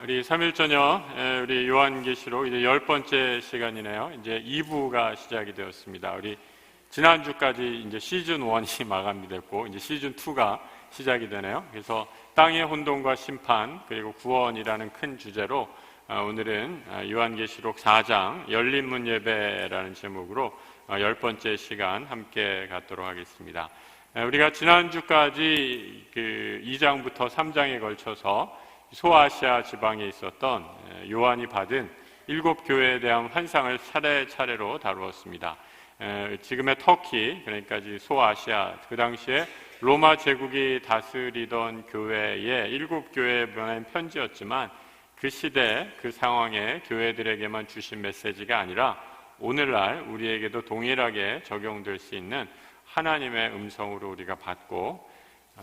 우리 3일 저녁 우리 요한계시록 이제 10번째 시간이네요. 이제 2부가 시작이 되었습니다. 우리 지난주까지 이제 시즌 1이 마감이 됐고 이제 시즌 2가 시작이 되네요. 그래서 땅의 혼돈과 심판 그리고 구원이라는 큰 주제로 오늘은 요한계시록 4장 열린 문 예배라는 제목으로 10번째 시간 함께 갖도록 하겠습니다. 우리가 지난주까지 그 2장부터 3장에 걸쳐서 소아시아 지방에 있었던 요한이 받은 7교회에 대한 환상을 차례차례로 다루었습니다. 지금의 터키, 그러니까 소아시아, 그 당시에 로마 제국이 다스리던 교회의 7교회에 보낸 편지였지만 그 시대, 그 상황에 교회들에게만 주신 메시지가 아니라 오늘날 우리에게도 동일하게 적용될 수 있는 하나님의 음성으로 우리가 받고,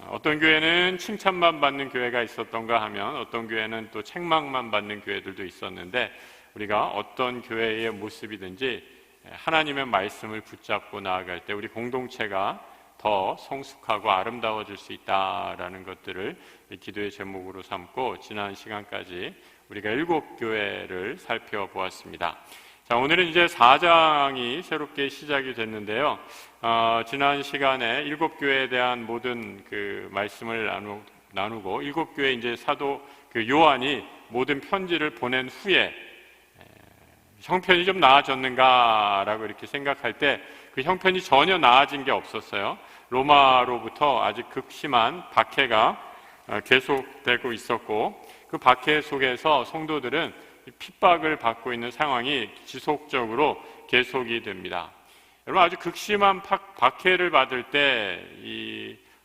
어떤 교회는 칭찬만 받는 교회가 있었던가 하면 어떤 교회는 또 책망만 받는 교회들도 있었는데, 우리가 어떤 교회의 모습이든지 하나님의 말씀을 붙잡고 나아갈 때 우리 공동체가 더 성숙하고 아름다워질 수 있다라는 것들을 기도의 제목으로 삼고 지난 시간까지 우리가 7교회를 살펴보았습니다. 자, 오늘은 이제 4장이 새롭게 시작이 됐는데요. 지난 시간에 7교회에 대한 모든 그 말씀을 나누고 7교회 이제 사도 그 요한이 모든 편지를 보낸 후에 형편이 좀 나아졌는가라고 이렇게 생각할 때 그 형편이 전혀 나아진 게 없었어요. 로마로부터 아주 극심한 박해가 계속되고 있었고, 그 박해 속에서 성도들은 핍박을 받고 있는 상황이 지속적으로 계속이 됩니다. 여러분, 아주 극심한 박해를 받을 때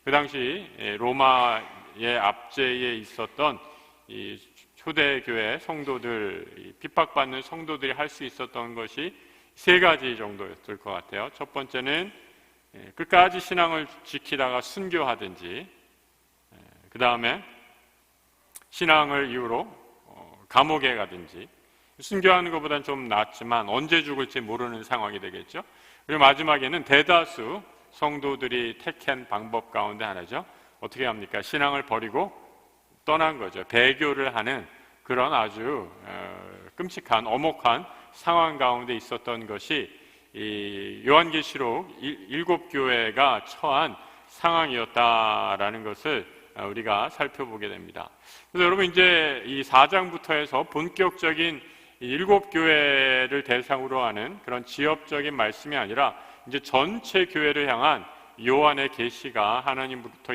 그 당시 로마의 압제에 있었던 이 초대교회 성도들, 핍박받는 성도들이 할 수 있었던 것이 3가지 정도였을 것 같아요. 첫 번째는 끝까지 신앙을 지키다가 순교하든지, 그 다음에 신앙을 이유로 감옥에 가든지, 순교하는 것보다는 좀 낫지만 언제 죽을지 모르는 상황이 되겠죠. 그리고 마지막에는 대다수 성도들이 택한 방법 가운데 하나죠. 어떻게 합니까? 신앙을 버리고 떠난 거죠. 배교를 하는 그런 아주 끔찍한 엄혹한 상황 가운데 있었던 것이 이 요한계시록 7교회가 처한 상황이었다라는 것을 우리가 살펴보게 됩니다. 그래서 여러분, 이제 이 4장부터 해서 본격적인 7교회를 대상으로 하는 그런 지역적인 말씀이 아니라 이제 전체 교회를 향한 요한의 계시가 하나님부터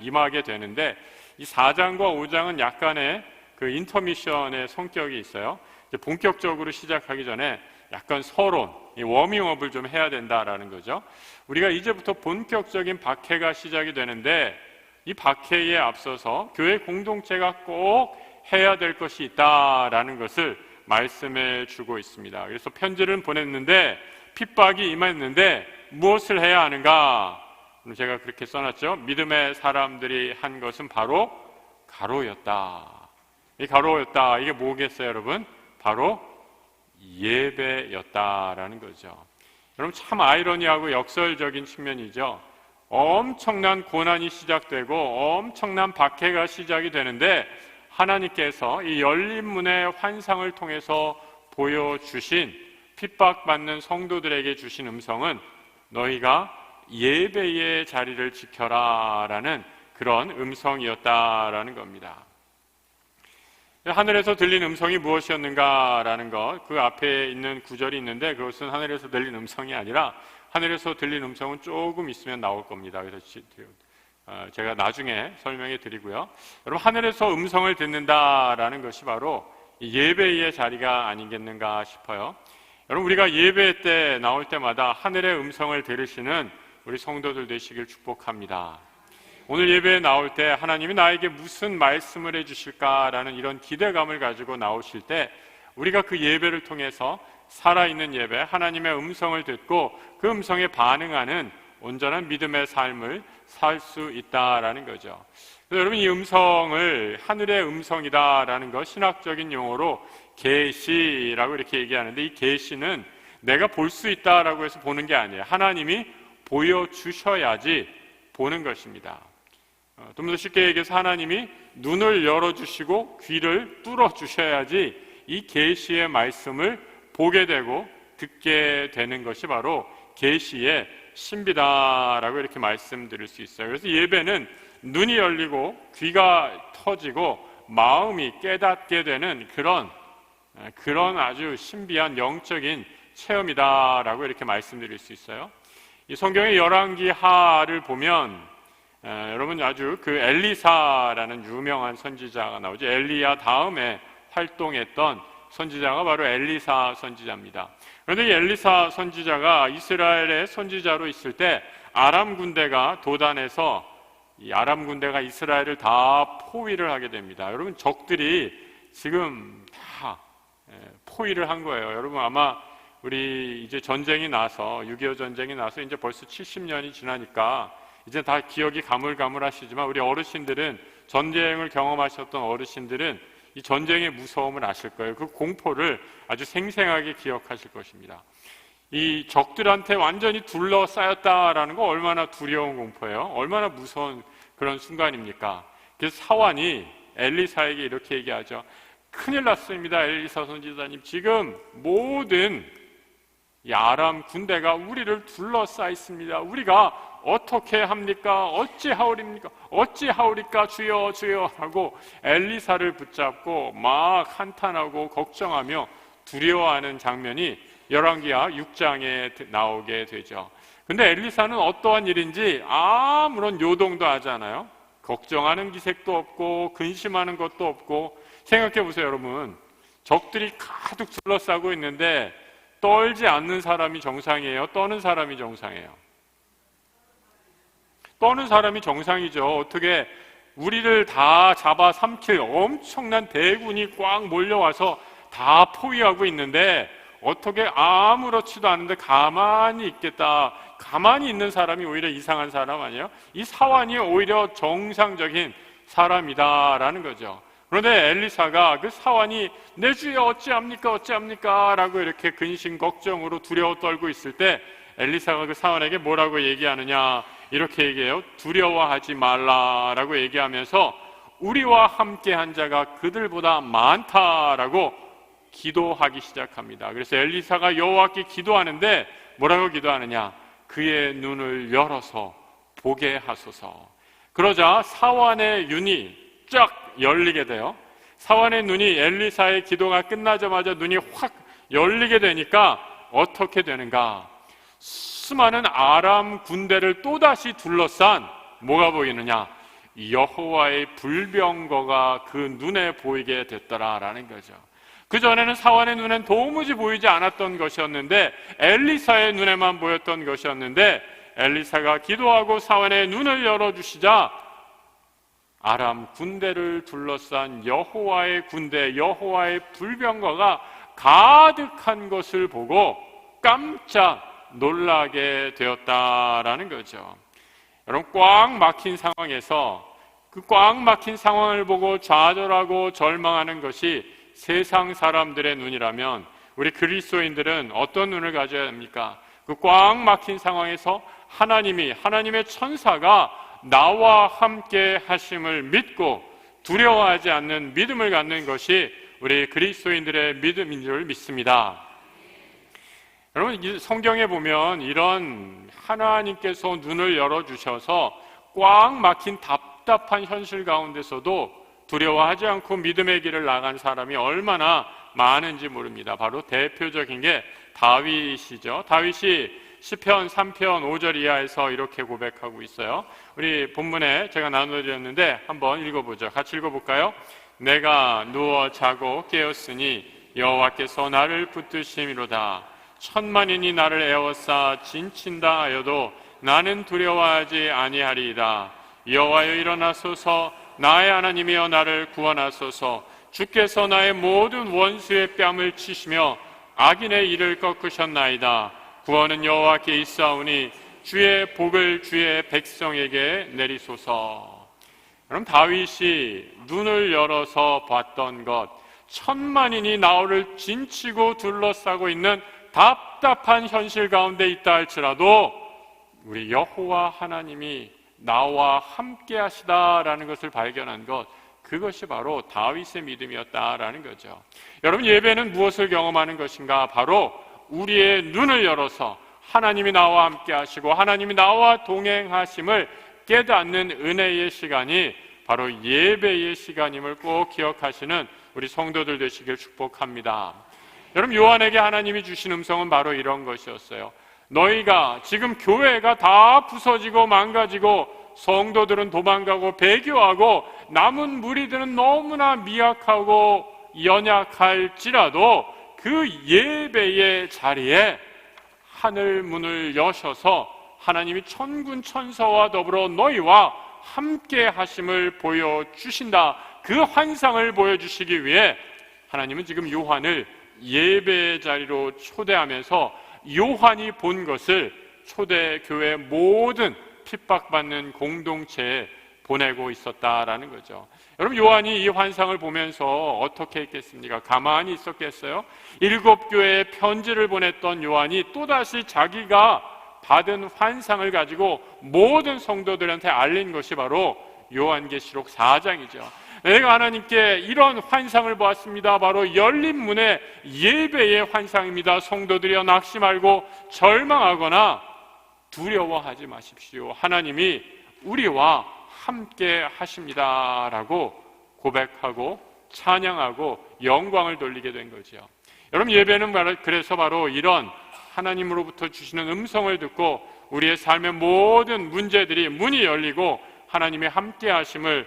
임하게 되는데, 이 4장과 5장은 약간의 그 인터미션의 성격이 있어요. 이제 본격적으로 시작하기 전에 약간 서론, 워밍업을 좀 해야 된다라는 거죠. 우리가 이제부터 본격적인 박해가 시작이 되는데, 이 박해에 앞서서 교회 공동체가 꼭 해야 될 것이 있다라는 것을 말씀해 주고 있습니다. 그래서 편지를 보냈는데 핍박이 임했는데 무엇을 해야 하는가? 제가 그렇게 써놨죠. 믿음의 사람들이 한 것은 바로 가로였다. 이 가로였다, 이게 뭐겠어요, 여러분? 바로 예배였다라는 거죠. 여러분, 참 아이러니하고 역설적인 측면이죠. 엄청난 고난이 시작되고 엄청난 박해가 시작이 되는데, 하나님께서 이 열린 문의 환상을 통해서 보여주신, 핍박받는 성도들에게 주신 음성은 너희가 예배의 자리를 지켜라 라는 그런 음성이었다라는 겁니다. 하늘에서 들린 음성이 무엇이었는가라는 것, 그 앞에 있는 구절이 있는데 그것은 하늘에서 들린 음성이 아니라, 하늘에서 들린 음성은 조금 있으면 나올 겁니다. 그래서 제가 나중에 설명해 드리고요. 여러분, 하늘에서 음성을 듣는다라는 것이 바로 예배의 자리가 아니겠는가 싶어요. 여러분, 우리가 예배 때 나올 때마다 하늘의 음성을 들으시는 우리 성도들 되시길 축복합니다. 오늘 예배에 나올 때 하나님이 나에게 무슨 말씀을 해주실까라는 이런 기대감을 가지고 나오실 때, 우리가 그 예배를 통해서 살아있는 예배, 하나님의 음성을 듣고 그 음성에 반응하는 온전한 믿음의 삶을 살 수 있다라는 거죠. 그래서 여러분, 이 음성을 하늘의 음성이다라는 것, 신학적인 용어로 계시라고 이렇게 얘기하는데, 이 계시는 내가 볼 수 있다라고 해서 보는 게 아니에요. 하나님이 보여주셔야지 보는 것입니다. 좀 더 쉽게 얘기해서 하나님이 눈을 열어주시고 귀를 뚫어주셔야지 이 계시의 말씀을 보게 되고 듣게 되는 것이 바로 계시의 신비다라고 이렇게 말씀드릴 수 있어요. 그래서 예배는 눈이 열리고 귀가 터지고 마음이 깨닫게 되는 그런 아주 신비한 영적인 체험이다라고 이렇게 말씀드릴 수 있어요. 이 성경의 열왕기하를 보면 여러분 아주 그 엘리사라는 유명한 선지자가 나오죠. 엘리야 다음에 활동했던 선지자가 바로 엘리사 선지자입니다. 그런데 이 엘리사 선지자가 이스라엘의 선지자로 있을 때 아람 군대가 도단해서 이 아람 군대가 이스라엘을 다 포위를 하게 됩니다. 여러분 적들이 지금 다 포위를 한 거예요. 여러분 아마 우리 이제 전쟁이 나서 6.25 전쟁이 나서 이제 벌써 70년이 지나니까 이제 다 기억이 가물가물하시지만 우리 어르신들은 전쟁을 경험하셨던 어르신들은 이 전쟁의 무서움을 아실 거예요. 그 공포를 아주 생생하게 기억하실 것입니다. 이 적들한테 완전히 둘러싸였다라는 거 얼마나 두려운 공포예요. 얼마나 무서운 그런 순간입니까? 그래서 사환이 엘리사에게 이렇게 얘기하죠. 큰일 났습니다. 엘리사 선지자님, 지금 모든 이 아람 군대가 우리를 둘러싸 있습니다. 우리가 어떻게 합니까? 어찌하오리까? 주여 주여 하고 엘리사를 붙잡고 막 한탄하고 걱정하며 두려워하는 장면이 열왕기하 6장에 나오게 되죠. 근데 엘리사는 어떠한 일인지 아무런 요동도 하지 않아요. 걱정하는 기색도 없고 근심하는 것도 없고. 생각해 보세요, 여러분. 적들이 가득 둘러싸고 있는데 떨지 않는 사람이 정상이에요? 떠는 사람이 정상이에요? 떠는 사람이 정상이죠. 어떻게 우리를 다 잡아 삼킬 엄청난 대군이 꽉 몰려와서 다 포위하고 있는데 어떻게 아무렇지도 않은데 가만히 있겠다. 가만히 있는 사람이 오히려 이상한 사람 아니에요? 이 사환이 오히려 정상적인 사람이다라는 거죠. 그런데 엘리사가 그 사환이 내 주여 어찌합니까 라고 이렇게 근심 걱정으로 두려워 떨고 있을 때 엘리사가 그 사환에게 뭐라고 얘기하느냐, 이렇게 얘기해요. 두려워하지 말라라고 얘기하면서 우리와 함께 한 자가 그들보다 많다라고 기도하기 시작합니다. 그래서 엘리사가 여호와께 기도하는데 뭐라고 기도하느냐, 그의 눈을 열어서 보게 하소서. 그러자 사환의 눈이 쫙 열리게 돼요. 사환의 눈이 엘리사의 기도가 끝나자마자 눈이 확 열리게 되니까 어떻게 되는가, 수많은 아람 군대를 또다시 둘러싼 뭐가 보이느냐, 여호와의 불병거가 그 눈에 보이게 됐더라라는 거죠. 그전에는 사환의 눈엔 도무지 보이지 않았던 것이었는데 엘리사의 눈에만 보였던 것이었는데 엘리사가 기도하고 사환의 눈을 열어주시자 아람 군대를 둘러싼 여호와의 군대, 여호와의 불병거가 가득한 것을 보고 깜짝 놀라게 되었다라는 거죠. 여러분, 꽉 막힌 상황에서 그 꽉 막힌 상황을 보고 좌절하고 절망하는 것이 세상 사람들의 눈이라면 우리 그리스도인들은 어떤 눈을 가져야 합니까? 그 꽉 막힌 상황에서 하나님의 천사가 나와 함께 하심을 믿고 두려워하지 않는 믿음을 갖는 것이 우리 그리스도인들의 믿음인 줄 믿습니다. 여러분, 성경에 보면 이런 하나님께서 눈을 열어주셔서 꽉 막힌 답답한 현실 가운데서도 두려워하지 않고 믿음의 길을 나간 사람이 얼마나 많은지 모릅니다. 바로 대표적인 게 다윗이죠. 다윗이 시편 3편 5절 이하에서 이렇게 고백하고 있어요. 우리 본문에 제가 나눠드렸는데 한번 읽어보죠. 같이 읽어볼까요? 내가 누워 자고 깨었으니 여호와께서 나를 붙드심이로다. 천만인이 나를 에워싸 진친다 하여도 나는 두려워하지 아니하리이다. 여호와여 일어나소서, 나의 하나님이여 나를 구원하소서. 주께서 나의 모든 원수의 뺨을 치시며 악인의 이를 꺾으셨나이다. 구원은 여호와께 있사오니 주의 복을 주의 백성에게 내리소서. 그럼 다윗이 눈을 열어서 봤던 것, 천만인이 나를 진치고 둘러싸고 있는 답답한 현실 가운데 있다 할지라도 우리 여호와 하나님이 나와 함께 하시다라는 것을 발견한 것, 그것이 바로 다윗의 믿음이었다라는 거죠. 여러분, 예배는 무엇을 경험하는 것인가? 바로 우리의 눈을 열어서 하나님이 나와 함께 하시고 하나님이 나와 동행하심을 깨닫는 은혜의 시간이 바로 예배의 시간임을 꼭 기억하시는 우리 성도들 되시길 축복합니다. 여러분, 요한에게 하나님이 주신 음성은 바로 이런 것이었어요. 너희가 지금 교회가 다 부서지고 망가지고 성도들은 도망가고 배교하고 남은 무리들은 너무나 미약하고 연약할지라도 그 예배의 자리에 하늘 문을 여셔서 하나님이 천군 천사와 더불어 너희와 함께 하심을 보여주신다. 그 환상을 보여주시기 위해 하나님은 지금 요한을 예배의 자리로 초대하면서 요한이 본 것을 초대교회 모든 핍박받는 공동체에 보내고 있었다라는 거죠. 여러분, 요한이 이 환상을 보면서 어떻게 했겠습니까? 가만히 있었겠어요? 7교회에 편지를 보냈던 요한이 또다시 자기가 받은 환상을 가지고 모든 성도들한테 알린 것이 바로 요한계시록 4장이죠. 내가 하나님께 이런 환상을 보았습니다. 바로 열린 문의 예배의 환상입니다. 성도들이여 낙심 말고 절망하거나 두려워하지 마십시오. 하나님이 우리와 함께 하십니다 라고 고백하고 찬양하고 영광을 돌리게 된 거죠. 여러분, 예배는 그래서 바로 이런 하나님으로부터 주시는 음성을 듣고 우리의 삶의 모든 문제들이 문이 열리고 하나님이 함께 하심을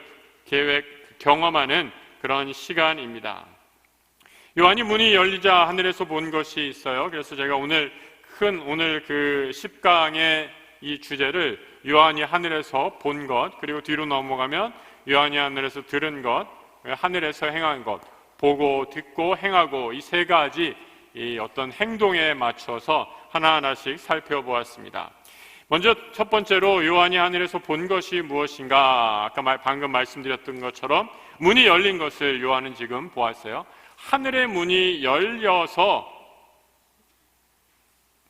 경험하는 그런 시간입니다. 요한이 문이 열리자 하늘에서 본 것이 있어요. 그래서 제가 오늘 그 10강의 이 주제를 요한이 하늘에서 본 것, 그리고 뒤로 넘어가면 요한이 하늘에서 들은 것, 하늘에서 행한 것, 보고 듣고 행하고, 이 세 가지 이 어떤 행동에 맞춰서 하나하나씩 살펴보았습니다. 먼저 첫 번째로 요한이 하늘에서 본 것이 무엇인가? 아까 방금 말씀드렸던 것처럼 문이 열린 것을 요한은 지금 보았어요. 하늘의 문이 열려서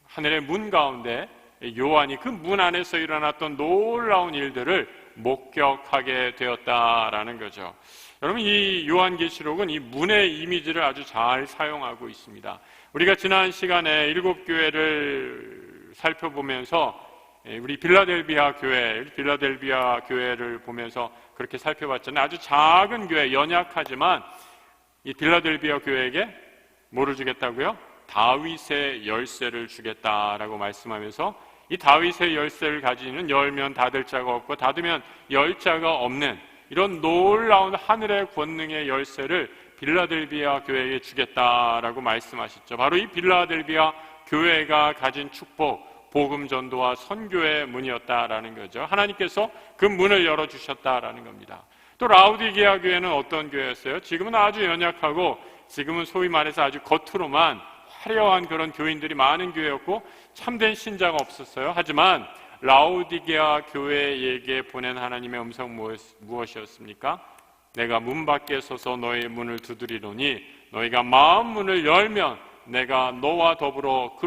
하늘의 문 가운데 요한이 그 문 안에서 일어났던 놀라운 일들을 목격하게 되었다라는 거죠. 여러분, 이 요한계시록은 이 문의 이미지를 아주 잘 사용하고 있습니다. 우리가 지난 시간에 7교회를 살펴보면서 우리 빌라델비아 교회를 보면서 그렇게 살펴봤잖아요. 아주 작은 교회, 연약하지만 이 빌라델비아 교회에게 뭐를 주겠다고요? 다윗의 열쇠를 주겠다라고 말씀하면서 이 다윗의 열쇠를 가지는 열면 닫을 자가 없고 닫으면 열 자가 없는 이런 놀라운 하늘의 권능의 열쇠를 빌라델비아 교회에 주겠다라고 말씀하셨죠. 바로 이 빌라델비아 교회가 가진 축복, 복음 전도와 선교의 문이었다라는 거죠. 하나님께서 그 문을 열어주셨다라는 겁니다. 또 라우디게아 교회는 어떤 교회였어요? 지금은 아주 연약하고 지금은 소위 말해서 아주 겉으로만 화려한 그런 교인들이 많은 교회였고 참된 신자가 없었어요. 하지만 라우디게아 교회에게 보낸 하나님의 음성 무엇이었습니까? 내가 문 밖에 서서 너의 문을 두드리노니 너희가 마음 문을 열면 내가 너와 더불어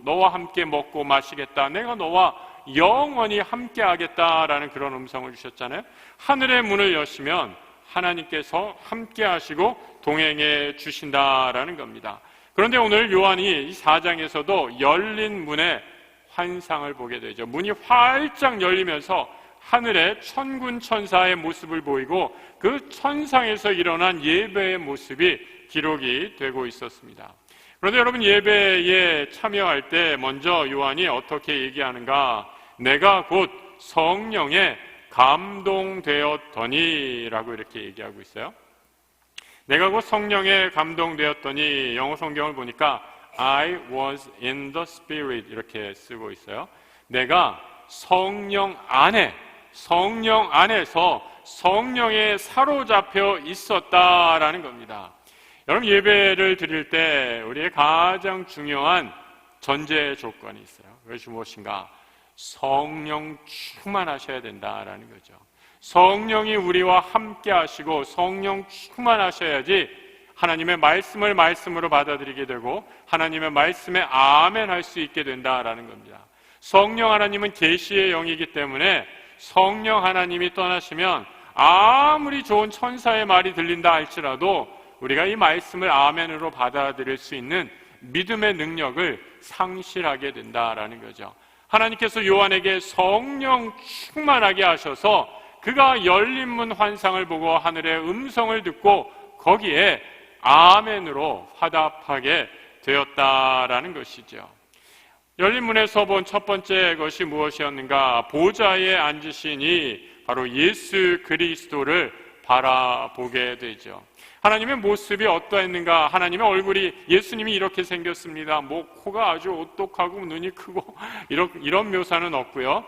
너와 함께 먹고 마시겠다. 내가 너와 영원히 함께 하겠다라는 그런 음성을 주셨잖아요. 하늘의 문을 여시면 하나님께서 함께 하시고 동행해 주신다라는 겁니다. 그런데 오늘 요한이 이 4장에서도 열린 문의 환상을 보게 되죠. 문이 활짝 열리면서 하늘에 천군 천사의 모습을 보이고 그 천상에서 일어난 예배의 모습이 기록이 되고 있었습니다. 그런데 여러분, 예배에 참여할 때 먼저 요한이 어떻게 얘기하는가? 내가 곧 성령에 감동되었더니 라고 이렇게 얘기하고 있어요. 내가 곧 성령에 감동되었더니, 영어 성경을 보니까 I was in the Spirit 이렇게 쓰고 있어요. 내가 성령 안에서 성령에 사로잡혀 있었다라는 겁니다. 여러분, 예배를 드릴 때 우리의 가장 중요한 전제 조건이 있어요. 그것이 무엇인가? 성령 충만하셔야 된다라는 거죠. 성령이 우리와 함께 하시고 성령 충만하셔야지 하나님의 말씀을 말씀으로 받아들이게 되고 하나님의 말씀에 아멘 할 수 있게 된다라는 겁니다. 성령 하나님은 계시의 영이기 때문에 성령 하나님이 떠나시면 아무리 좋은 천사의 말이 들린다 할지라도 우리가 이 말씀을 아멘으로 받아들일 수 있는 믿음의 능력을 상실하게 된다라는 거죠. 하나님께서 요한에게 성령 충만하게 하셔서 그가 열린 문 환상을 보고 하늘의 음성을 듣고 거기에 아멘으로 화답하게 되었다라는 것이죠. 열린 문에서 본 첫 번째 것이 무엇이었는가? 보좌에 앉으시니 바로 예수 그리스도를 바라보게 되죠. 하나님의 모습이 어떠했는가? 하나님의 얼굴이, 예수님이 이렇게 생겼습니다. 코가 아주 오똑하고 눈이 크고 이런 묘사는 없고요.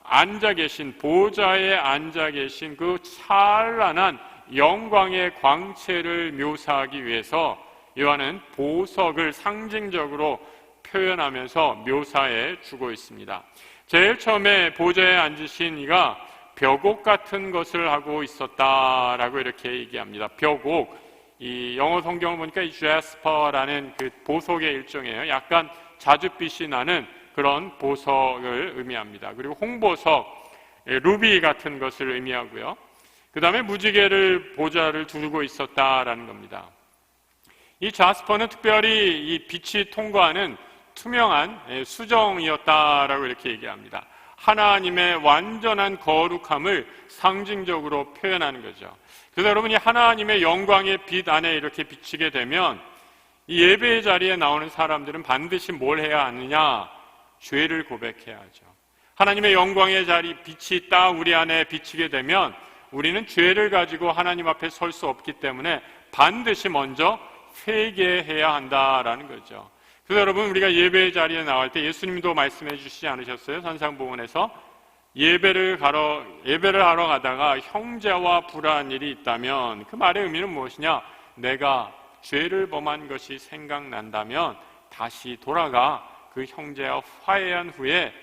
앉아 계신, 보좌에 앉아 계신 그 찬란한 영광의 광채를 묘사하기 위해서 요한은 보석을 상징적으로 표현하면서 묘사해 주고 있습니다. 제일 처음에 보좌에 앉으신 이가 벽옥 같은 것을 하고 있었다라고 이렇게 얘기합니다. 벽옥, 이 영어 성경을 보니까 이 제스퍼라는 그 보석의 일종이에요. 약간 자줏빛이 나는 그런 보석을 의미합니다. 그리고 홍보석, 루비 같은 것을 의미하고요. 그 다음에 무지개를, 보좌를 두고 있었다라는 겁니다. 이 자스퍼는 특별히 이 빛이 통과하는 투명한 수정이었다라고 이렇게 얘기합니다. 하나님의 완전한 거룩함을 상징적으로 표현하는 거죠. 그래서 여러분이 하나님의 영광의 빛 안에 이렇게 비치게 되면 이 예배의 자리에 나오는 사람들은 반드시 뭘 해야 하느냐? 죄를 고백해야 하죠. 하나님의 영광의 자리, 빛이 딱 우리 안에 비치게 되면 우리는 죄를 가지고 하나님 앞에 설 수 없기 때문에 반드시 먼저 회개해야 한다라는 거죠. 그래서 여러분, 우리가 예배의 자리에 나갈 때 예수님도 말씀해 주시지 않으셨어요? 산상보훈에서 예배를 하러 가다가 형제와 불화한 일이 있다면 그 말의 의미는 무엇이냐? 내가 죄를 범한 것이 생각난다면 다시 돌아가 그 형제와 화해한 후에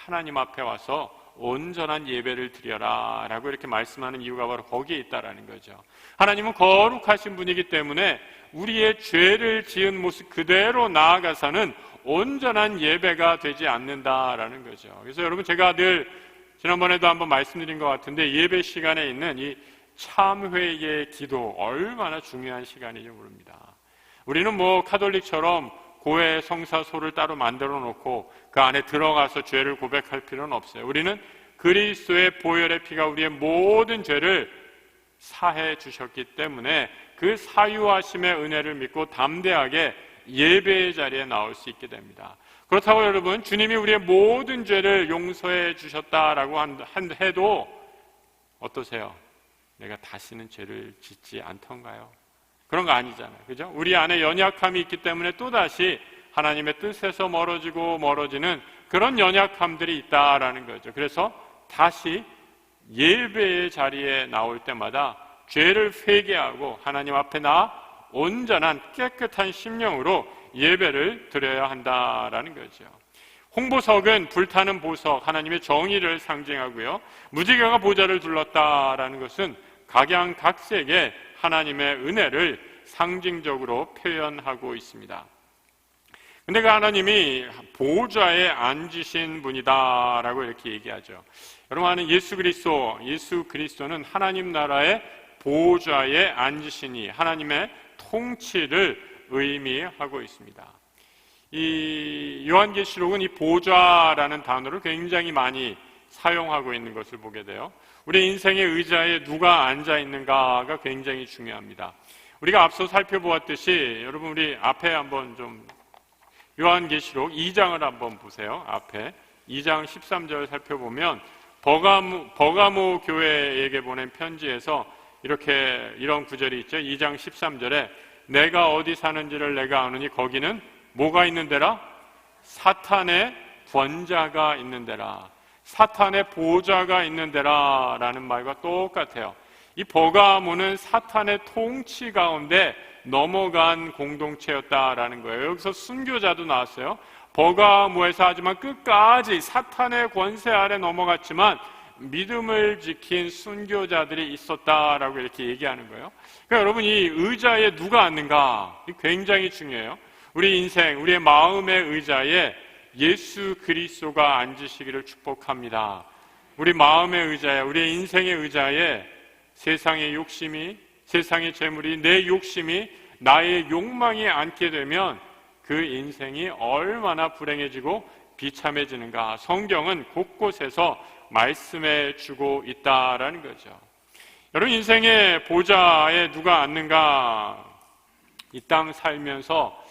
하나님 앞에 와서 온전한 예배를 드려라 라고 이렇게 말씀하는 이유가 바로 거기에 있다라는 거죠. 하나님은 거룩하신 분이기 때문에 우리의 죄를 지은 모습 그대로 나아가서는 온전한 예배가 되지 않는다라는 거죠. 그래서 여러분, 제가 늘 지난번에도 한번 말씀드린 것 같은데 예배 시간에 있는 이 참회의 기도 얼마나 중요한 시간인지 모릅니다. 우리는 카톨릭처럼 고해 성사소를 따로 만들어 놓고 그 안에 들어가서 죄를 고백할 필요는 없어요. 우리는 그리스도의 보혈의 피가 우리의 모든 죄를 사해 주셨기 때문에 그 사유하심의 은혜를 믿고 담대하게 예배의 자리에 나올 수 있게 됩니다. 그렇다고 여러분, 주님이 우리의 모든 죄를 용서해 주셨다라고 해도 어떠세요? 내가 다시는 죄를 짓지 않던가요? 그런 거 아니잖아요. 그죠? 우리 안에 연약함이 있기 때문에 또다시 하나님의 뜻에서 멀어지는 그런 연약함들이 있다라는 거죠. 그래서 다시 예배의 자리에 나올 때마다 죄를 회개하고 하나님 앞에 나아 온전한 깨끗한 심령으로 예배를 드려야 한다라는 거죠. 홍보석은 불타는 보석, 하나님의 정의를 상징하고요. 무지개가 보좌를 둘렀다라는 것은 각양각색의 하나님의 은혜를 상징적으로 표현하고 있습니다. 근데 그 하나님이 보좌에 앉으신 분이다라고 이렇게 얘기하죠. 여러분 아는 예수 그리스도는 하나님 나라의 보좌에 앉으시니 하나님의 통치를 의미하고 있습니다. 이 요한계시록은 이 보좌라는 단어를 굉장히 많이 사용하고 있는 것을 보게 돼요. 우리 인생의 의자에 누가 앉아 있는가가 굉장히 중요합니다. 우리가 앞서 살펴보았듯이 여러분 우리 앞에 한번 좀 요한계시록 2장을 한번 보세요. 앞에 2장 13절 살펴보면 버가모 교회에게 보낸 편지에서 이런 구절이 있죠. 2장 13절에 내가 어디 사는지를 내가 아느니 거기는 뭐가 있는 데라? 사탄의 권자가 있는 데라. 사탄의 보좌가 있는 데라 라는 말과 똑같아요. 이 버가모는 사탄의 통치 가운데 넘어간 공동체였다라는 거예요. 여기서 순교자도 나왔어요. 버가모에서 하지만 끝까지 사탄의 권세 아래 넘어갔지만 믿음을 지킨 순교자들이 있었다라고 이렇게 얘기하는 거예요. 그러니까 여러분 이 의자에 누가 앉는가 굉장히 중요해요. 우리 인생, 우리의 마음의 의자에 예수 그리스도가 앉으시기를 축복합니다. 우리 마음의 의자에, 우리의 인생의 의자에 세상의 욕심이, 세상의 재물이, 내 욕심이, 나의 욕망이 앉게 되면 그 인생이 얼마나 불행해지고 비참해지는가, 성경은 곳곳에서 말씀해 주고 있다라는 거죠. 여러분, 인생의 보좌에 누가 앉는가? 이 땅 살면서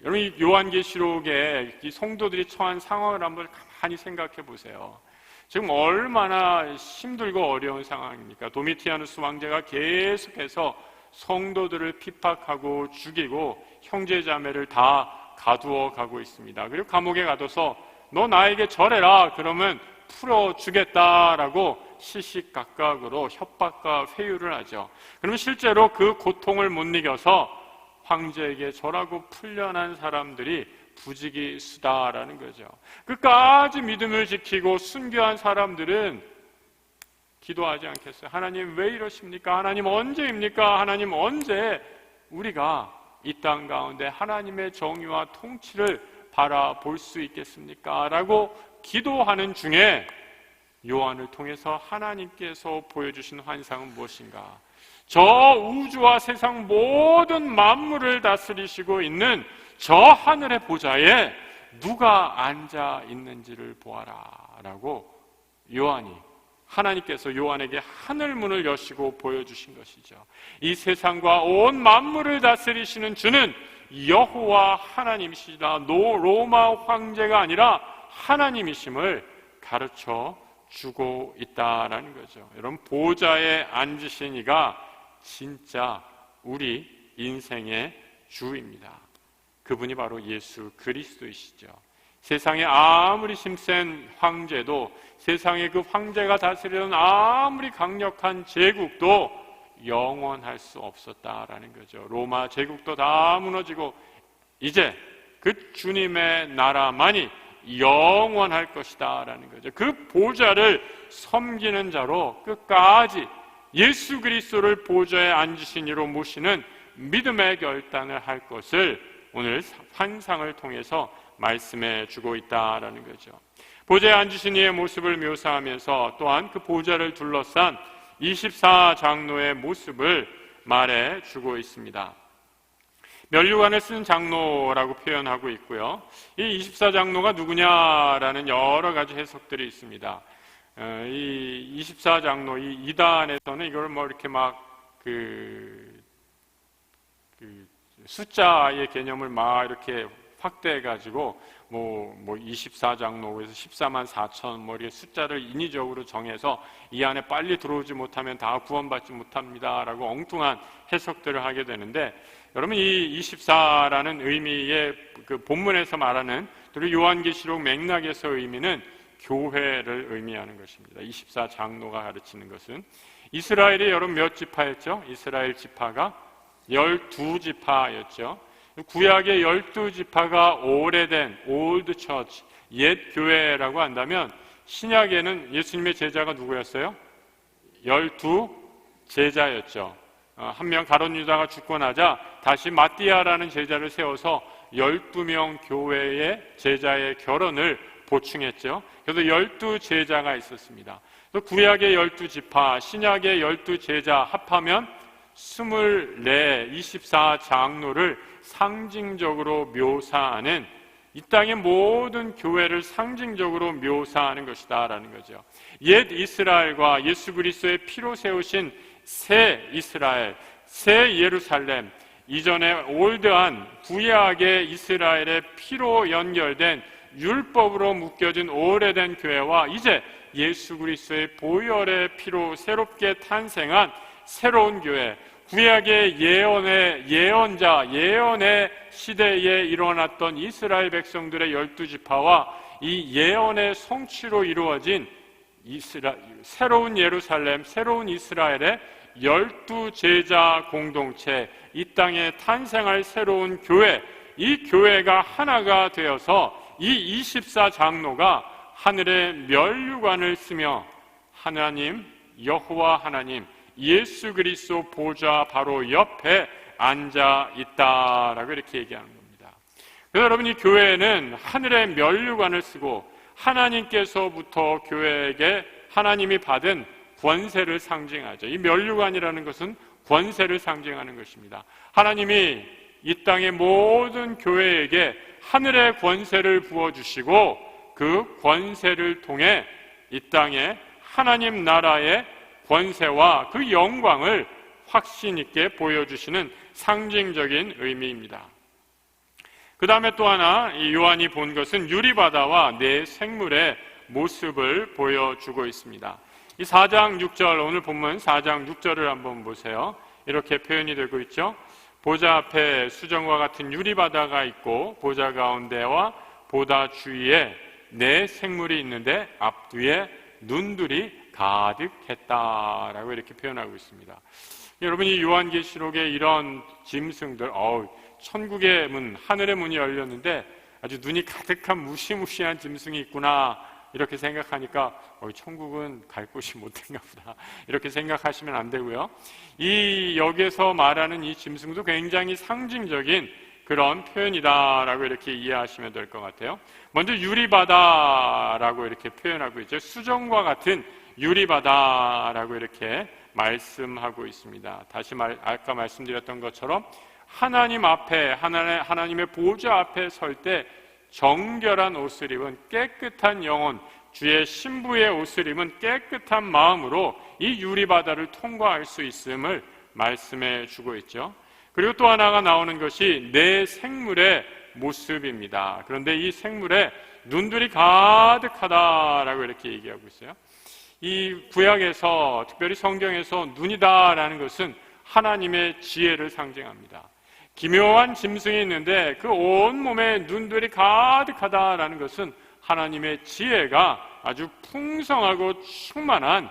여러분, 요한계시록에 이 성도들이 처한 상황을 한번 가만히 생각해 보세요. 지금 얼마나 힘들고 어려운 상황입니까? 도미티아누스 왕제가 계속해서 성도들을 핍박하고 죽이고 형제자매를 다 가두어 가고 있습니다. 그리고 감옥에 가둬서 너 나에게 절해라, 그러면 풀어주겠다라고 시시각각으로 협박과 회유를 하죠. 그러면 실제로 그 고통을 못 이겨서 황제에게 절하고 풀려난 사람들이 부지기수다라는 거죠. 끝까지 믿음을 지키고 순교한 사람들은 기도하지 않겠어요? 하나님 왜 이러십니까? 하나님 언제입니까? 하나님 언제 우리가 이 땅 가운데 하나님의 정의와 통치를 바라볼 수 있겠습니까? 라고 기도하는 중에 요한을 통해서 하나님께서 보여주신 환상은 무엇인가? 저 우주와 세상 모든 만물을 다스리시고 있는 저 하늘의 보좌에 누가 앉아 있는지를 보아라 라고 하나님께서 요한에게 하늘문을 여시고 보여주신 것이죠. 이 세상과 온 만물을 다스리시는 주는 여호와 하나님이시다, 로마 황제가 아니라 하나님이심을 가르쳐 주고 있다라는 거죠. 여러분, 보좌에 앉으신 이가 진짜 우리 인생의 주입니다. 그분이 바로 예수 그리스도이시죠. 세상에 아무리 힘센 황제도, 세상에 그 황제가 다스리던 아무리 강력한 제국도 영원할 수 없었다라는 거죠. 로마 제국도 다 무너지고 이제 그 주님의 나라만이 영원할 것이다 라는 거죠. 그 보좌를 섬기는 자로 끝까지 예수 그리스도를 보좌에 앉으신 이로 모시는 믿음의 결단을 할 것을 오늘 환상을 통해서 말씀해 주고 있다라는 거죠. 보좌에 앉으신 이의 모습을 묘사하면서 또한 그 보좌를 둘러싼 24장로의 모습을 말해 주고 있습니다. 면류관을 쓴 장로라고 표현하고 있고요. 이 24장로가 누구냐라는 여러 가지 해석들이 있습니다. 이 24장로, 이 2단에서는 이걸 뭐 이렇게 막 숫자의 개념을 막 이렇게 확대해가지고 뭐 24장로에서 14만 4천 뭐 이렇게 숫자를 인위적으로 정해서 이 안에 빨리 들어오지 못하면 다 구원받지 못합니다라고 엉뚱한 해석들을 하게 되는데, 여러분, 이 24라는 의미의 그 본문에서 말하는, 그리고 요한계시록 맥락에서 의미는 교회를 의미하는 것입니다. 24장로가 가르치는 것은 이스라엘이 여러분 몇 지파였죠? 이스라엘 지파가 12지파였죠. 구약의 12지파가 오래된 올드 처치, 옛 교회라고 한다면 신약에는 예수님의 제자가 누구였어요? 12제자였죠. 한 명 가룟 유다가 죽고 나자 다시 마띠아라는 제자를 세워서 12명 교회의 제자의 결혼을 보충했죠. 그래서 12제자가 있었습니다. 구약의 12지파, 신약의 12제자 합하면 24장로를 상징적으로 묘사하는, 이 땅의 모든 교회를 상징적으로 묘사하는 것이다 라는 거죠. 옛 이스라엘과 예수 그리스도의 피로 세우신 새 이스라엘, 새 예루살렘, 이전에 올드한 구약의 이스라엘의 피로 연결된 율법으로 묶여진 오래된 교회와 이제 예수 그리스도의 보혈의 피로 새롭게 탄생한 새로운 교회, 구약의 예언자, 예언의 시대에 일어났던 이스라엘 백성들의 12지파와 이 예언의 성취로 이루어진 새로운 예루살렘, 새로운 이스라엘의 12제자 공동체, 이 땅에 탄생할 새로운 교회, 이 교회가 하나가 되어서 이 24장로가 하늘의 면류관을 쓰며 하나님, 여호와 하나님, 예수 그리스도 보좌 바로 옆에 앉아 있다라고 이렇게 얘기하는 겁니다. 그래서 여러분, 이 교회는 하늘의 면류관을 쓰고 하나님께서부터 교회에게 하나님이 받은 권세를 상징하죠. 이 면류관이라는 것은 권세를 상징하는 것입니다. 하나님이 이 땅의 모든 교회에게 하늘의 권세를 부어주시고 그 권세를 통해 이 땅에 하나님 나라의 권세와 그 영광을 확신 있게 보여주시는 상징적인 의미입니다. 그 다음에 또 하나 이 요한이 본 것은 유리바다와 네 생물의 모습을 보여주고 있습니다. 이 4장 6절, 오늘 본문 4장 6절을 한번 보세요. 이렇게 표현이 되고 있죠. 보좌 앞에 수정과 같은 유리바다가 있고 보좌 가운데와 보다 주위에 네 생물이 있는데 앞뒤에 눈들이 가득했다라고 이렇게 표현하고 있습니다. 여러분, 이 요한계시록의 이런 짐승들, 천국의 문, 하늘의 문이 열렸는데 아주 눈이 가득한 무시무시한 짐승이 있구나 이렇게 생각하니까 천국은 갈 곳이 못 된가 보다 이렇게 생각하시면 안 되고요. 이 여기서 말하는 이 짐승도 굉장히 상징적인 그런 표현이다라고 이렇게 이해하시면 될 것 같아요. 먼저 유리바다라고 이렇게 표현하고 있죠. 수정과 같은 유리바다라고 이렇게 말씀하고 있습니다. 다시 아까 말씀드렸던 것처럼 하나님 앞에 하나님의 보좌 앞에 설 때 정결한 옷을 입은 깨끗한 영혼, 주의 신부의 옷을 입은 깨끗한 마음으로 이 유리바다를 통과할 수 있음을 말씀해 주고 있죠. 그리고 또 하나가 나오는 것이 네 생물의 모습입니다. 그런데 이 생물에 눈들이 가득하다라고 이렇게 얘기하고 있어요. 이 구약에서, 특별히 성경에서 눈이다라는 것은 하나님의 지혜를 상징합니다. 기묘한 짐승이 있는데 그 온몸에 눈들이 가득하다라는 것은 하나님의 지혜가 아주 풍성하고 충만한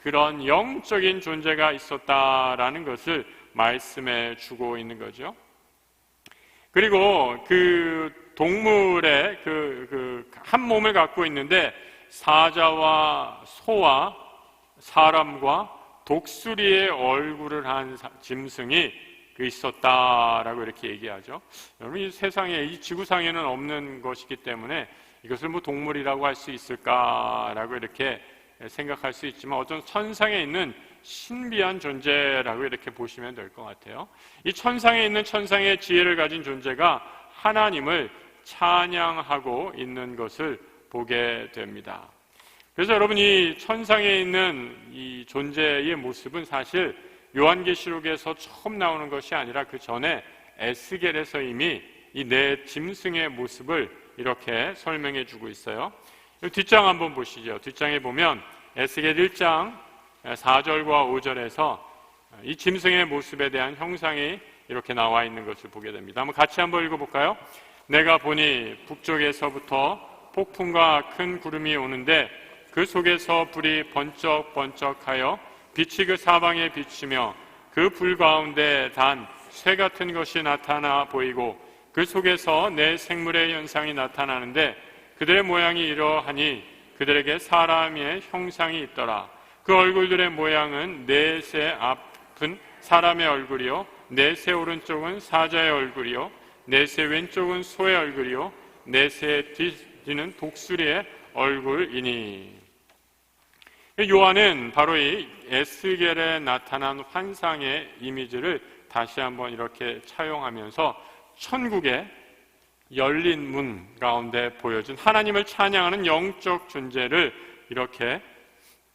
그런 영적인 존재가 있었다라는 것을 말씀해 주고 있는 거죠. 그리고 그 동물의 한 몸을 갖고 있는데 사자와 소와 사람과 독수리의 얼굴을 한 짐승이 있었다라고 이렇게 얘기하죠. 여러분, 이 세상에, 이 지구상에는 없는 것이기 때문에 이것을 뭐 동물이라고 할 수 있을까라고 이렇게 생각할 수 있지만 어떤 천상에 있는 신비한 존재라고 이렇게 보시면 될 것 같아요. 이 천상에 있는 천상의 지혜를 가진 존재가 하나님을 찬양하고 있는 것을 보게 됩니다. 그래서 여러분, 이 천상에 있는 이 존재의 모습은 사실 요한계시록에서 처음 나오는 것이 아니라 그 전에 에스겔에서 이미 이 네 짐승의 모습을 이렇게 설명해 주고 있어요. 뒷장 한번 보시죠. 뒷장에 보면 에스겔 1장 4절과 5절에서 이 짐승의 모습에 대한 형상이 이렇게 나와 있는 것을 보게 됩니다. 한번 같이 한번 읽어볼까요? 내가 보니 북쪽에서부터 폭풍과 큰 구름이 오는데 그 속에서 불이 번쩍번쩍하여 빛이 그 사방에 비치며 그 불 가운데 단 쇠 같은 것이 나타나 보이고 그 속에서 네 생물의 현상이 나타나는데 그들의 모양이 이러하니 그들에게 사람의 형상이 있더라. 그 얼굴들의 모양은 넷의 앞은 사람의 얼굴이요, 넷의 오른쪽은 사자의 얼굴이요, 넷의 왼쪽은 소의 얼굴이요, 넷의 뒤는 독수리의 얼굴이니. 요한은 바로 이 에스겔에 나타난 환상의 이미지를 다시 한번 이렇게 차용하면서 천국의 열린 문 가운데 보여준 하나님을 찬양하는 영적 존재를 이렇게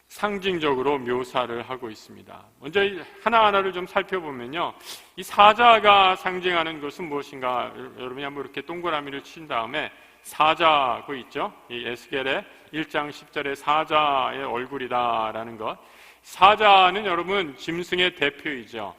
상징적으로 묘사를 하고 있습니다. 먼저 하나하나를 좀 살펴보면요, 이 사자가 상징하는 것은 무엇인가? 여러분이 한번 이렇게 동그라미를 친 다음에 사자고 있죠. 이 에스겔의 1장 10절에 사자의 얼굴이다라는 것. 사자는 여러분 짐승의 대표이죠.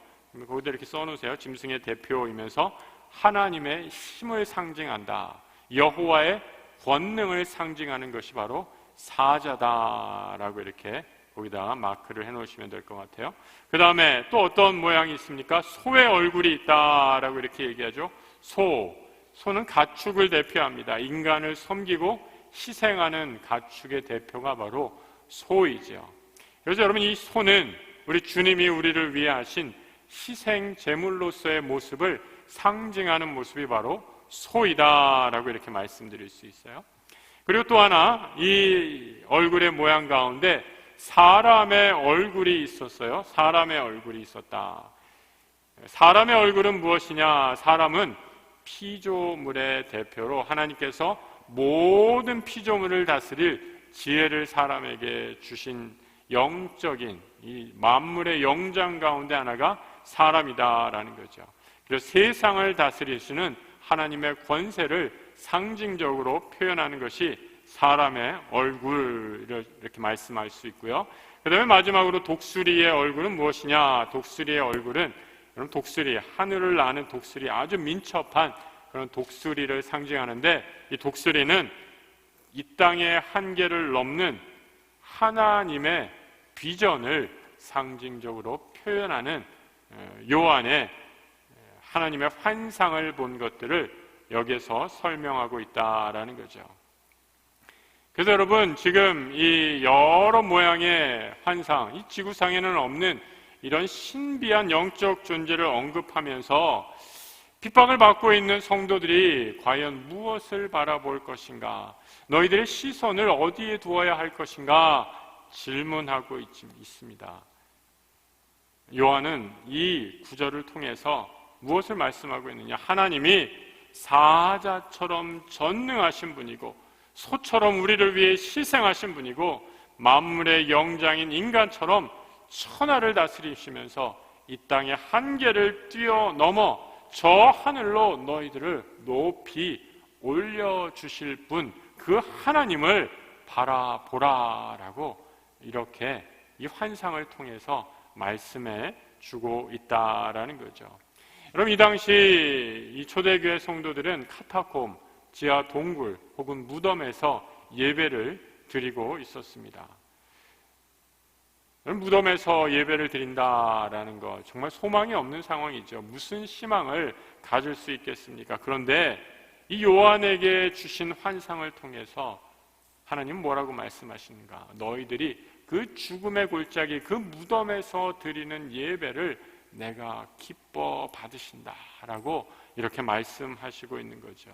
거기다 이렇게 써놓으세요. 짐승의 대표이면서 하나님의 힘을 상징한다. 여호와의 권능을 상징하는 것이 바로 사자다라고 이렇게 거기다 마크를 해놓으시면 될 것 같아요. 그 다음에 또 어떤 모양이 있습니까? 소의 얼굴이 있다라고 이렇게 얘기하죠. 소는 가축을 대표합니다. 인간을 섬기고 희생하는 가축의 대표가 바로 소이죠. 그래서 여러분, 이 소는 우리 주님이 우리를 위해 하신 희생 제물로서의 모습을 상징하는 모습이 바로 소이다라고 이렇게 말씀드릴 수 있어요. 그리고 또 하나, 이 얼굴의 모양 가운데 사람의 얼굴이 있었어요. 사람의 얼굴이 있었다. 사람의 얼굴은 무엇이냐? 사람은 피조물의 대표로 하나님께서 모든 피조물을 다스릴 지혜를 사람에게 주신 영적인 이 만물의 영장 가운데 하나가 사람이다라는 거죠. 그래서 세상을 다스리시는 하나님의 권세를 상징적으로 표현하는 것이 사람의 얼굴을 이렇게 말씀할 수 있고요. 그 다음에 마지막으로 독수리의 얼굴은 무엇이냐? 독수리의 얼굴은, 여러분, 독수리, 하늘을 나는 독수리, 아주 민첩한 그런 독수리를 상징하는데, 이 독수리는 이 땅의 한계를 넘는 하나님의 비전을 상징적으로 표현하는 요한의 하나님의 환상을 본 것들을 여기에서 설명하고 있다라는 거죠. 그래서 여러분, 지금 이 여러 모양의 환상, 이 지구상에는 없는 이런 신비한 영적 존재를 언급하면서 핍박을 받고 있는 성도들이 과연 무엇을 바라볼 것인가, 너희들의 시선을 어디에 두어야 할 것인가 질문하고 있습니다. 요한은 이 구절을 통해서 무엇을 말씀하고 있느냐? 하나님이 사자처럼 전능하신 분이고 소처럼 우리를 위해 희생하신 분이고 만물의 영장인 인간처럼 천하를 다스리시면서 이 땅의 한계를 뛰어넘어 저 하늘로 너희들을 높이 올려주실 분, 그 하나님을 바라보라라고 이렇게 이 환상을 통해서 말씀해 주고 있다라는 거죠. 여러분, 이 당시 이 초대교회 성도들은 카타콤, 지하 동굴 혹은 무덤에서 예배를 드리고 있었습니다. 무덤에서 예배를 드린다라는 것, 정말 소망이 없는 상황이죠. 무슨 희망을 가질 수 있겠습니까? 그런데 이 요한에게 주신 환상을 통해서 하나님 뭐라고 말씀하시는가? 너희들이 그 죽음의 골짜기, 그 무덤에서 드리는 예배를 내가 기뻐 받으신다라고 이렇게 말씀하시고 있는 거죠.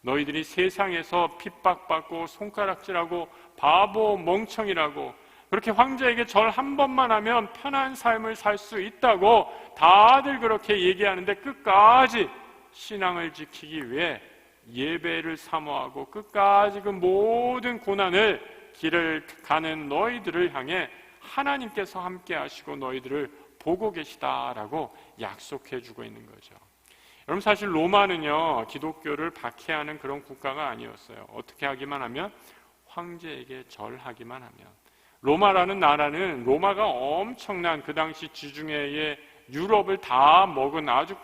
너희들이 세상에서 핍박받고 손가락질하고 바보 멍청이라고 그렇게 황제에게 절 한 번만 하면 편한 삶을 살 수 있다고 다들 그렇게 얘기하는데 끝까지 신앙을 지키기 위해 예배를 사모하고 끝까지 그 모든 고난을 길을 가는 너희들을 향해 하나님께서 함께 하시고 너희들을 보고 계시다라고 약속해 주고 있는 거죠. 여러분, 사실 로마는요, 기독교를 박해하는 그런 국가가 아니었어요. 어떻게 하기만 하면? 황제에게 절하기만 하면. 로마라는 나라는 로마가 엄청난 그 당시 지중해의 유럽을 다 먹은 아주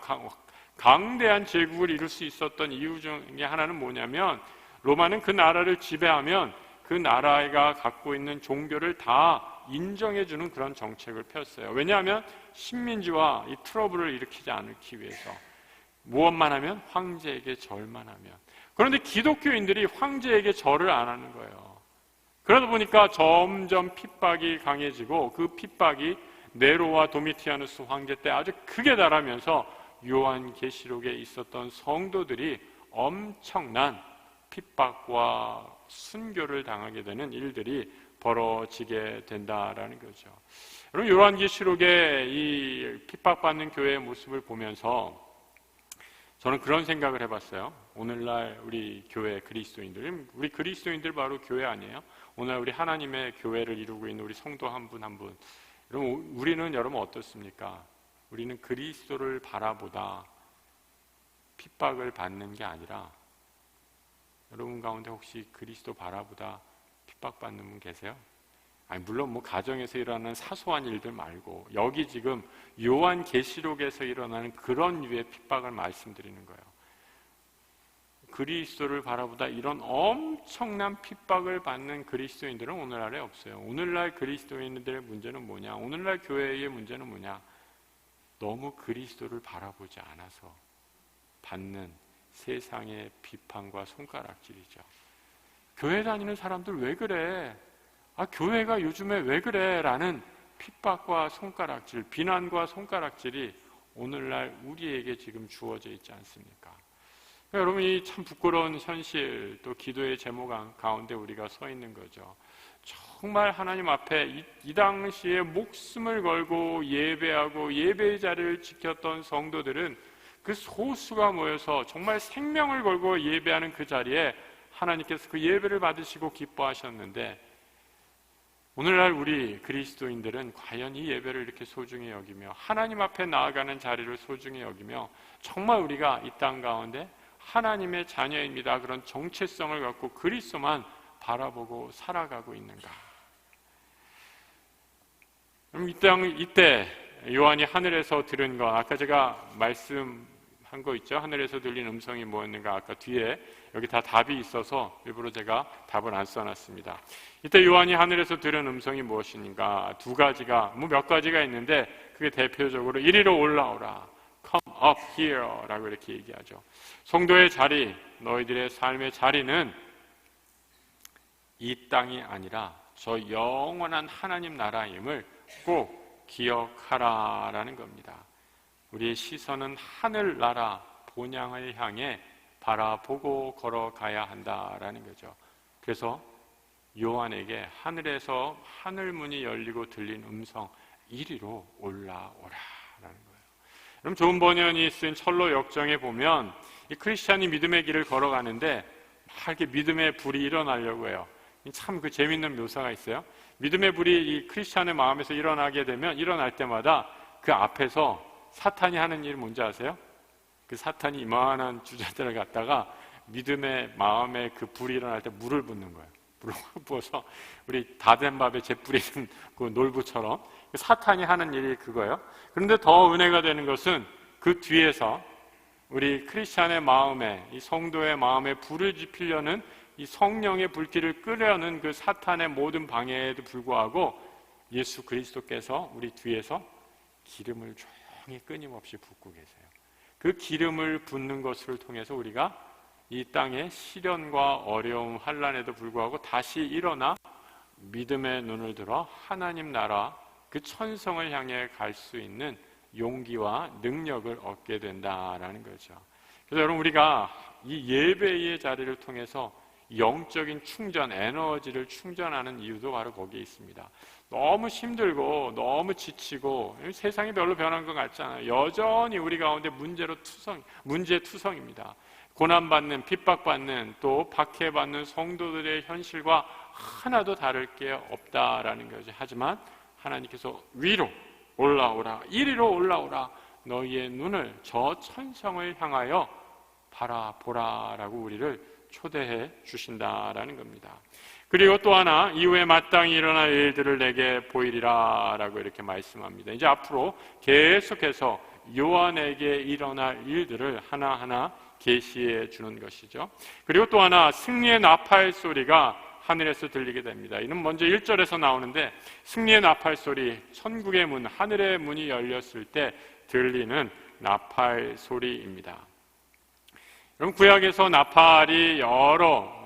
강대한 제국을 이룰 수 있었던 이유 중에 하나는 뭐냐면, 로마는 그 나라를 지배하면 그 나라가 갖고 있는 종교를 다 인정해주는 그런 정책을 폈어요. 왜냐하면 식민지와 이 트러블을 일으키지 않기 위해서. 무엇만 하면? 황제에게 절만 하면. 그런데 기독교인들이 황제에게 절을 안 하는 거예요. 그러다 보니까 점점 핍박이 강해지고 그 핍박이 네로와 도미티아누스 황제 때 아주 크게 달하면서 요한계시록에 있었던 성도들이 엄청난 핍박과 순교를 당하게 되는 일들이 벌어지게 된다라는 거죠. 여러분, 요한계시록의 이 핍박받는 교회의 모습을 보면서 저는 그런 생각을 해봤어요. 오늘날 우리 교회 그리스도인들, 우리 그리스도인들 바로 교회 아니에요? 오늘 우리 하나님의 교회를 이루고 있는 우리 성도 한 분 한 분. 여러분, 우리는 여러분 어떻습니까? 우리는 그리스도를 바라보다 핍박을 받는 게 아니라, 여러분 가운데 혹시 그리스도 바라보다 핍박받는 분 계세요? 아니, 물론 뭐 가정에서 일어나는 사소한 일들 말고 여기 지금 요한계시록에서 일어나는 그런 류의 핍박을 말씀드리는 거예요. 그리스도를 바라보다 이런 엄청난 핍박을 받는 그리스도인들은 오늘날에 없어요. 오늘날 그리스도인들의 문제는 뭐냐? 오늘날 교회의 문제는 뭐냐? 너무 그리스도를 바라보지 않아서 받는 세상의 비판과 손가락질이죠. 교회 다니는 사람들 왜 그래? 교회가 요즘에 왜 그래? 라는 핍박과 손가락질, 비난과 손가락질이 오늘날 우리에게 지금 주어져 있지 않습니까? 여러분이 참 부끄러운 현실, 또 기도의 제목 가운데 우리가 서 있는 거죠. 정말 하나님 앞에 이 당시에 목숨을 걸고 예배하고 예배의 자리를 지켰던 성도들은 그 소수가 모여서 정말 생명을 걸고 예배하는 그 자리에 하나님께서 그 예배를 받으시고 기뻐하셨는데, 오늘날 우리 그리스도인들은 과연 이 예배를 이렇게 소중히 여기며 하나님 앞에 나아가는 자리를 소중히 여기며 정말 우리가 이 땅 가운데 하나님의 자녀입니다, 그런 정체성을 갖고 그리스도만 바라보고 살아가고 있는가? 그럼 이때 요한이 하늘에서 들은 거, 아까 제가 말씀한 거 있죠? 하늘에서 들린 음성이 뭐였는가? 아까 뒤에 여기 다 답이 있어서 일부러 제가 답을 안 써놨습니다. 이때 요한이 하늘에서 들은 음성이 무엇인가? 두 가지가, 몇 가지가 있는데 그게 대표적으로 이리로 올라오라, come up here 라고 이렇게 얘기하죠. 성도의 자리, 너희들의 삶의 자리는 이 땅이 아니라 저 영원한 하나님 나라임을 꼭 기억하라라는 겁니다. 우리의 시선은 하늘나라 본향을 향해 바라보고 걸어가야 한다라는 거죠. 그래서 요한에게 하늘에서 하늘문이 열리고 들린 음성, 이리로 올라오라라는 거예요. 그럼 좋은 번연이 쓴 철로 역정에 보면 이 크리스찬이 믿음의 길을 걸어가는데 막 이렇게 믿음의 불이 일어나려고 해요. 참 그 재밌는 묘사가 있어요. 믿음의 불이 이 크리스찬의 마음에서 일어나게 되면 일어날 때마다 그 앞에서 사탄이 하는 일 뭔지 아세요? 그 사탄이 이만한 주자들을 갖다가 믿음의 마음에 그 불이 일어날 때 물을 붓는 거예요. 물을 부어서 우리 다 된 밥에 재 뿌리는 그 놀부처럼 사탄이 하는 일이 그거예요. 그런데 더 은혜가 되는 것은 그 뒤에서 우리 크리스찬의 마음에, 이 성도의 마음에 불을 지피려는 이 성령의 불길을 끄려는 그 사탄의 모든 방해에도 불구하고 예수 그리스도께서 우리 뒤에서 기름을 조용히 끊임없이 붓고 계세요. 그 기름을 붓는 것을 통해서 우리가 이 땅의 시련과 어려움, 환난에도 불구하고 다시 일어나 믿음의 눈을 들어 하나님 나라 그 천성을 향해 갈 수 있는 용기와 능력을 얻게 된다라는 거죠. 그래서 여러분, 우리가 이 예배의 자리를 통해서 영적인 충전, 에너지를 충전하는 이유도 바로 거기에 있습니다. 너무 힘들고 너무 지치고 세상이 별로 변한 것 같지 않아요. 여전히 우리 가운데 문제투성입니다. 고난받는, 핍박받는, 또 박해받는 성도들의 현실과 하나도 다를 게 없다라는 거죠. 하지만 하나님께서 위로 올라오라, 이리로 올라오라, 너희의 눈을 저 천성을 향하여 바라보라라고 우리를 초대해 주신다라는 겁니다. 그리고 또 하나, 이후에 마땅히 일어날 일들을 내게 보이리라 라고 이렇게 말씀합니다. 이제 앞으로 계속해서 요한에게 일어날 일들을 하나하나 계시해 주는 것이죠. 그리고 또 하나, 승리의 나팔 소리가 하늘에서 들리게 됩니다. 이는 먼저 1절에서 나오는데, 승리의 나팔 소리, 천국의 문, 하늘의 문이 열렸을 때 들리는 나팔 소리입니다. 여러분, 구약에서 나팔이 여러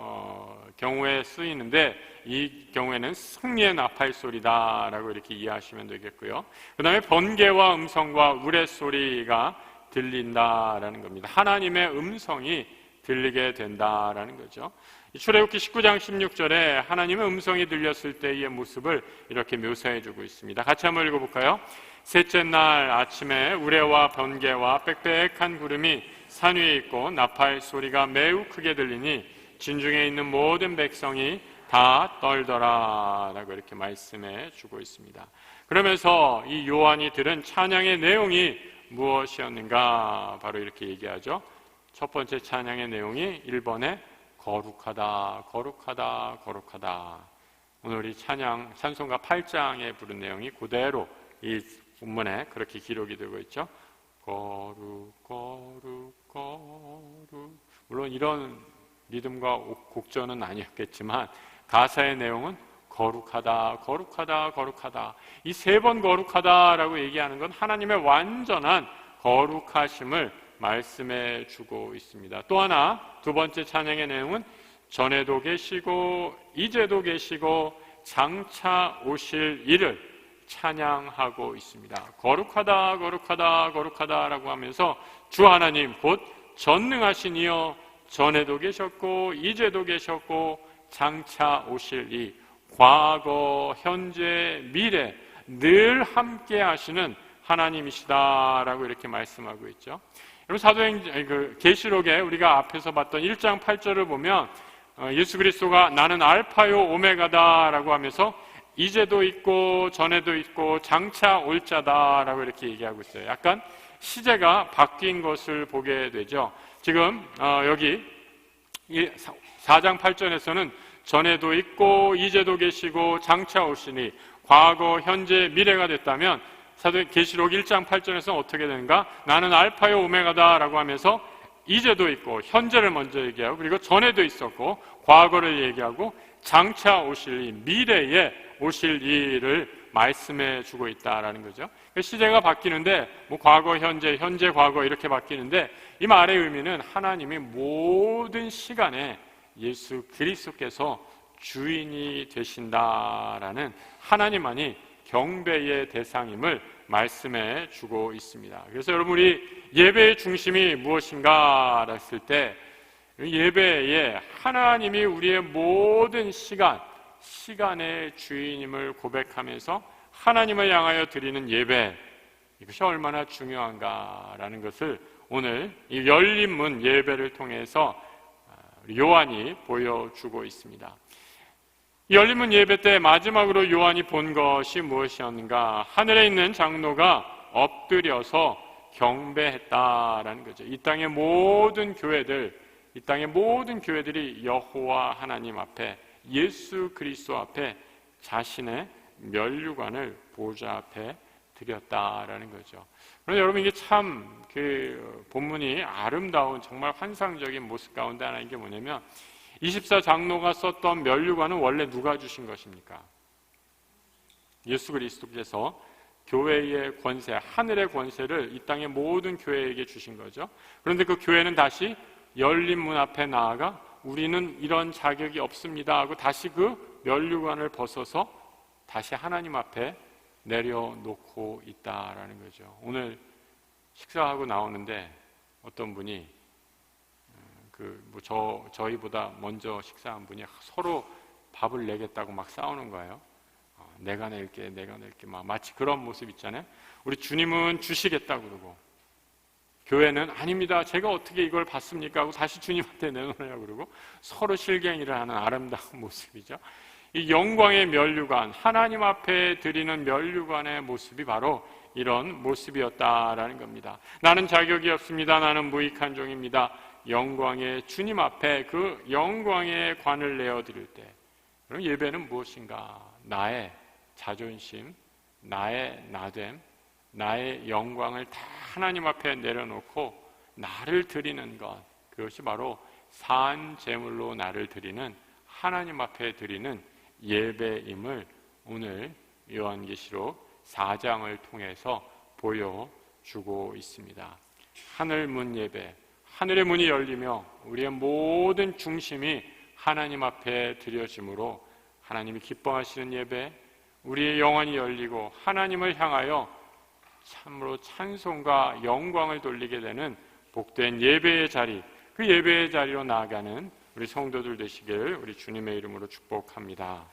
경우에 쓰이는데 이 경우에는 승리의 나팔 소리다라고 이렇게 이해하시면 되겠고요. 그 다음에 번개와 음성과 우레소리가 들린다라는 겁니다. 하나님의 음성이 들리게 된다라는 거죠. 출애굽기 19장 16절에 하나님의 음성이 들렸을 때의 모습을 이렇게 묘사해주고 있습니다. 같이 한번 읽어볼까요? 셋째 날 아침에 우레와 번개와 빽빽한 구름이 산 위에 있고 나팔 소리가 매우 크게 들리니 진중에 있는 모든 백성이 다 떨더라 라고 이렇게 말씀해 주고 있습니다. 그러면서 이 요한이 들은 찬양의 내용이 무엇이었는가? 바로 이렇게 얘기하죠. 첫 번째 찬양의 내용이 1번에 거룩하다, 거룩하다, 거룩하다. 오늘 우리 찬송가 8장에 부른 내용이 그대로 이 본문에 그렇게 기록이 되고 있죠. 거룩, 거룩, 거룩. 물론 이런 리듬과 곡조는 아니었겠지만 가사의 내용은 거룩하다, 거룩하다, 거룩하다. 이 세 번 거룩하다라고 얘기하는 건 하나님의 완전한 거룩하심을 말씀해 주고 있습니다. 또 하나, 두 번째 찬양의 내용은 전에도 계시고 이제도 계시고 장차 오실 이를 찬양하고 있습니다. 거룩하다, 거룩하다, 거룩하다라고 하면서 주 하나님 곧 전능하신 이여 전에도 계셨고 이제도 계셨고 장차 오실 이 과거, 현재, 미래 늘 함께 하시는 하나님이시다라고 이렇게 말씀하고 있죠. 여러분 계시록에 우리가 앞에서 봤던 1장 8절을 보면 예수 그리스도가 나는 알파요 오메가다라고 하면서 이제도 있고 전에도 있고 장차 올 자다라고 이렇게 얘기하고 있어요. 약간 시제가 바뀐 것을 보게 되죠. 지금 여기 4장 8절에서는 전에도 있고 이제도 계시고 장차 오시니 과거, 현재, 미래가 됐다면 계시록 1장 8절에서는 어떻게 되는가? 나는 알파요 오메가다라고 하면서 이제도 있고 현재를 먼저 얘기하고 그리고 전에도 있었고 과거를 얘기하고 장차 오실 이 미래에 오실 일을 말씀해 주고 있다라는 거죠. 시제가 바뀌는데 과거, 현재, 과거 이렇게 바뀌는데 이 말의 의미는 하나님이 모든 시간에 예수 그리스도께서 주인이 되신다라는 하나님만이 경배의 대상임을 말씀해 주고 있습니다. 그래서 여러분이 예배의 중심이 무엇인가 했을 때 예배에 하나님이 우리의 모든 시간의 주인임을 고백하면서 하나님을 향하여 드리는 예배, 이것이 얼마나 중요한가라는 것을 오늘 이 열린 문 예배를 통해서 요한이 보여주고 있습니다. 열린 문 예배 때 마지막으로 요한이 본 것이 무엇이었는가? 하늘에 있는 장로가 엎드려서 경배했다라는 거죠. 이 땅의 모든 교회들이 여호와 하나님 앞에 예수 그리스도 앞에 자신의 면류관을 보좌 앞에 드렸다라는 거죠. 그런데 여러분 이게 참 본문이 아름다운 정말 환상적인 모습 가운데 하나인 게 뭐냐면 24장로가 썼던 면류관은 원래 누가 주신 것입니까? 예수 그리스도께서 교회의 권세, 하늘의 권세를 이 땅의 모든 교회에게 주신 거죠. 그런데 그 교회는 다시 열린 문 앞에 나아가 우리는 이런 자격이 없습니다 하고 다시 그 면류관을 벗어서 다시 하나님 앞에 내려놓고 있다라는 거죠. 오늘 식사하고 나오는데 어떤 분이 저희보다 먼저 식사한 분이 서로 밥을 내겠다고 막 싸우는 거예요. 내가 낼게 마치 그런 모습 있잖아요. 우리 주님은 주시겠다고 그러고 교회는 아닙니다. 제가 어떻게 이걸 받습니까? 하고 다시 주님한테 내놓으려고 그러고 서로 실갱이를 하는 아름다운 모습이죠. 이 영광의 면류관, 하나님 앞에 드리는 면류관의 모습이 바로 이런 모습이었다라는 겁니다. 나는 자격이 없습니다. 나는 무익한 종입니다. 영광의 주님 앞에 그 영광의 관을 내어드릴 때, 그럼 예배는 무엇인가? 나의 자존심, 나의 나됨, 나의 영광을 다 하나님 앞에 내려놓고 나를 드리는 것, 그것이 바로 산 제물로 나를 드리는 하나님 앞에 드리는 예배임을 오늘 요한계시록 4장을 통해서 보여주고 있습니다. 하늘 문 예배, 하늘의 문이 열리며 우리의 모든 중심이 하나님 앞에 드려지므로 하나님이 기뻐하시는 예배, 우리의 영혼이 열리고 하나님을 향하여 참으로 찬송과 영광을 돌리게 되는 복된 예배의 자리, 그 예배의 자리로 나아가는 우리 성도들 되시길 우리 주님의 이름으로 축복합니다.